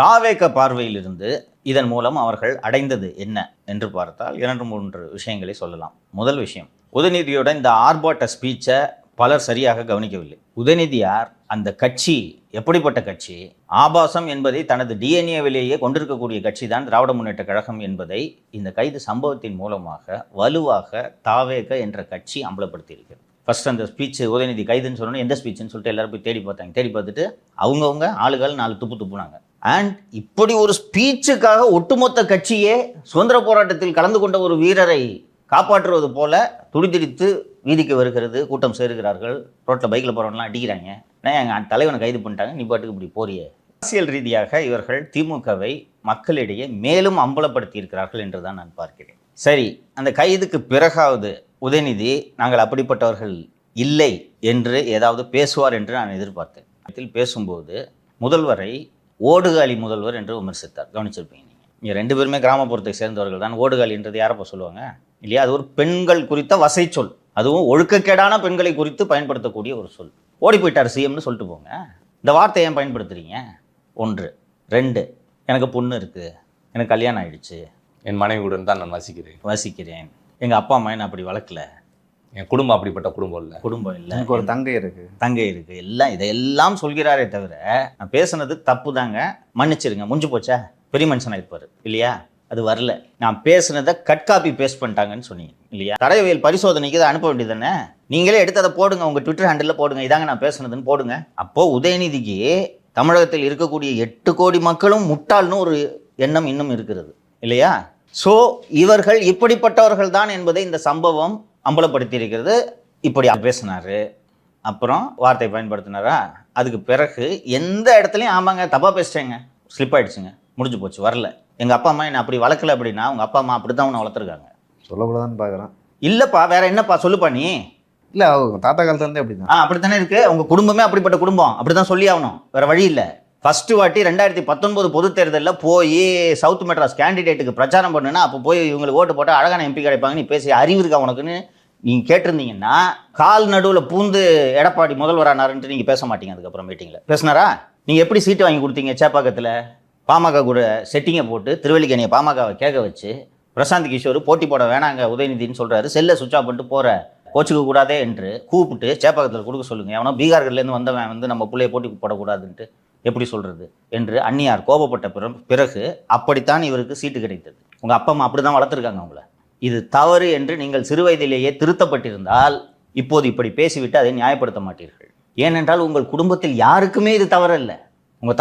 தாவேக பார்வையிலிருந்து இதன் மூலம் அவர்கள் அடைந்தது என்ன என்று பார்த்தால் 2-3 விஷயங்களை சொல்லலாம். முதல் விஷயம், உதயநிதியோட இந்த ஆர்ப்பாட்ட ஸ்பீச்சை பலர் சரியாக கவனிக்கவில்லை. உதயநிதியார் அந்த கட்சி எப்படிப்பட்ட கட்சி, ஆபாசம் என்பதை தனது டிஎன்ஏவிலேயே கொண்டிருக்கக்கூடிய கட்சி தான் திராவிட முன்னேற்ற கழகம் என்பதை இந்த கைது சம்பவத்தின் மூலமாக வலுவாக தாவேக என்ற கட்சி அம்பலப்படுத்தியிருக்கிறது. ஃபர்ஸ்ட் அந்த ஸ்பீச் உதயநிதி கைதுன்னு சொன்னோன்னே எந்த ஸ்பீச்சுன்னு சொல்லிட்டு எல்லாரும் போய் தேடி பார்த்தாங்க. தேடி பார்த்துட்டு அவங்கவுங்க ஆளுகள் 4 துப்புனாங்க. அண்ட் இப்படி ஒரு ஸ்பீச்சுக்காக ஒட்டுமொத்த கட்சியே சுதந்திர போராட்டத்தில் கலந்து கொண்ட ஒரு வீரரை காப்பாற்றுவது போல துடிதுடித்து வீதிக்கு வருகிறது, கூட்டம் சேருகிறார்கள், ரோட்டில் பைக்கில் போகிறவங்களாம் அடிக்கிறாங்க. எங்கள் தலைவனை கைது பண்ணிட்டாங்க, நீ பாட்டுக்கு இப்படி போறியே. அரசியல் ரீதியாக இவர்கள் திமுகவை மக்களிடையே மேலும் அம்பலப்படுத்தி இருக்கிறார்கள் என்று தான் நான் பார்க்கிறேன். சரி, அந்த கைதுக்கு பிறகாவது உதயநிதி நாங்கள் அப்படிப்பட்டவர்கள் இல்லை என்று ஏதாவது பேசுவார் என்று நான் எதிர்பார்த்தேன். இதில் பேசும்போது முதல்வரை ஓடுகாலி முதல்வர் என்று விமர்சித்தார். கவனிச்சிருப்பீங்க நீங்கள் 2 பேருமே கிராமப்புறத்தை சேர்ந்தவர்கள் தான். ஓடுகாலின்றது யாரப்போ சொல்லுவாங்க இல்லையா? அது ஒரு பெண்கள் குறித்த வசை சொல், அதுவும் ஒழுக்கக்கேடான பெண்களை குறித்து பயன்படுத்தக்கூடிய ஒரு சொல். ஓடி போயிட்டார் சிஎம்னு சொல்லிட்டு போங்க. இந்த வார்த்தையை ஏன் பயன்படுத்துறீங்க? 1. 2, எனக்கு பொண்ணு இருக்குது, எனக்கு கல்யாணம் ஆயிடுச்சு, என் மனைவியுடன் தான் நான் வசிக்கிறேன், எங்கள் அப்பா அம்மா என்ன அப்படி வளர்க்கல, என் குடும்பம் அப்படிப்பட்ட குடும்பம் இல்லை, எனக்கு ஒரு தங்கை இருக்கு, எல்லாம் இதையெல்லாம் சொல்கிறாரே தவிர நான் பேசுனது தப்பு தாங்க, மன்னிச்சிருங்க, முடிஞ்சு போச்சா, பெரிய மனுஷனாக இருப்பார் இல்லையா? அது வரல. நான் பேசுனதை கட் காப்பி பேஸ்ட் பண்ணிட்டாங்கன்னு சொன்னீங்க இல்லையா? தடயவியல் பரிசோதனைக்கு இதை அனுப்ப வேண்டியது தானே? நீங்களே எடுத்து அதை போடுங்க, உங்கள் ட்விட்டர் ஹேண்டில் போடுங்க, இதாங்க நான் பேசுனதுன்னு போடுங்க. அப்போது உதயநிதிக்கு தமிழகத்தில் இருக்கக்கூடிய 8 கோடி மக்களும் முட்டாள்னு ஒரு எண்ணம் இன்னும் இருக்கிறது இல்லையா? ஸோ இவர்கள் இப்படிப்பட்டவர்கள் தான் என்பதை இந்த சம்பவம் அம்பலப்படுத்தி இருக்கிறது. இப்படி பேசினார், அப்புறம் வார்த்தை பயன்படுத்தினாரா, அதுக்கு பிறகு எந்த இடத்துலையும் ஆமாங்க தப்பாக பேசிட்டேங்க, ஸ்லிப் ஆகிடுச்சுங்க, முடிஞ்சு போச்சு, வரல, எங்கள் அப்பா அம்மா என்னை அப்படி வளர்க்கல அப்படின்னா உங்கள் அப்பா அம்மா அப்படி தான் உன்னை வளர்த்துருக்காங்க சொல்லக்கூடாதான்னு பார்க்குறேன். இல்லைப்பா, வேற என்னப்பா சொல்லுப்பா நீ. இல்லை, அவங்க தாத்தா காலத்துலேருந்தே அப்படி தான். அப்படித்தானே இருக்குது, உங்கள் குடும்பமே அப்படிப்பட்ட குடும்பம், அப்படி தான் சொல்லி ஆகணும், வேறு வழி இல்லை. ஃபஸ்ட்டு வாட்டி 2019 பொதுத் தேர்தலில் போய் சவுத் மெட்ராஸ் கேண்டிடேட்டுக்கு பிரச்சாரம் பண்ணுன்னா அப்போ போய் இவங்களுக்கு ஓட்டு போட்டால் அழகான எம்பி கிடைப்பாங்க, நீ பேசி அறிவு இருக்கா உனக்குன்னு நீங்கள் கேட்டிருந்தீங்கன்னா கால் நடுவில் பூந்து எடப்பாடி முதல்வரானாருன்ட்டு நீங்கள் பேச மாட்டீங்க. அதுக்கப்புறம் மீட்டிங்கில் பேசினாரா? நீங்கள் எப்படி சீட்டு வாங்கி கொடுத்தீங்க? சேப்பாக்கத்தில் பாமக கூட செட்டிங்கை போட்டு திருவல்லிக்கேணியை பாமகவை கேட்க வச்சு பிரசாந்த் கிஷோர் போட்டி போட வேணாங்க உதயநிதினு சொல்கிறாரு, செல்லை சுவிட்ச் ஆஃப் பண்ணிட்டு போகிற கோச்சுக்க கூடாதே என்று கூப்பிட்டு சேப்பாக்கத்தில் கொடுக்க சொல்லுங்கள். எவனோ பீகார்கள்லேருந்து வந்தவன் வந்து நம்ம பிள்ளைய போட்டி போடக்கூடாதுன்ட்டு எப்படி சொல்கிறது என்று அந்நியார் கோபப்பட்ட பிறகு அப்படித்தான் இவருக்கு சீட்டு கிடைத்தது. உங்கள் அப்பா அம்மா அப்படி தான் வளர்த்துருக்காங்க அவங்கள. இது தவறு என்று நீங்கள் சிறு வயதிலேயே திருத்தப்பட்டிருந்தால் இப்போது இப்படி பேசிவிட்டு அதை நியாயப்படுத்த மாட்டீர்கள். ஏனென்றால் உங்கள் குடும்பத்தில் யாருக்குமே இது தவறல்ல.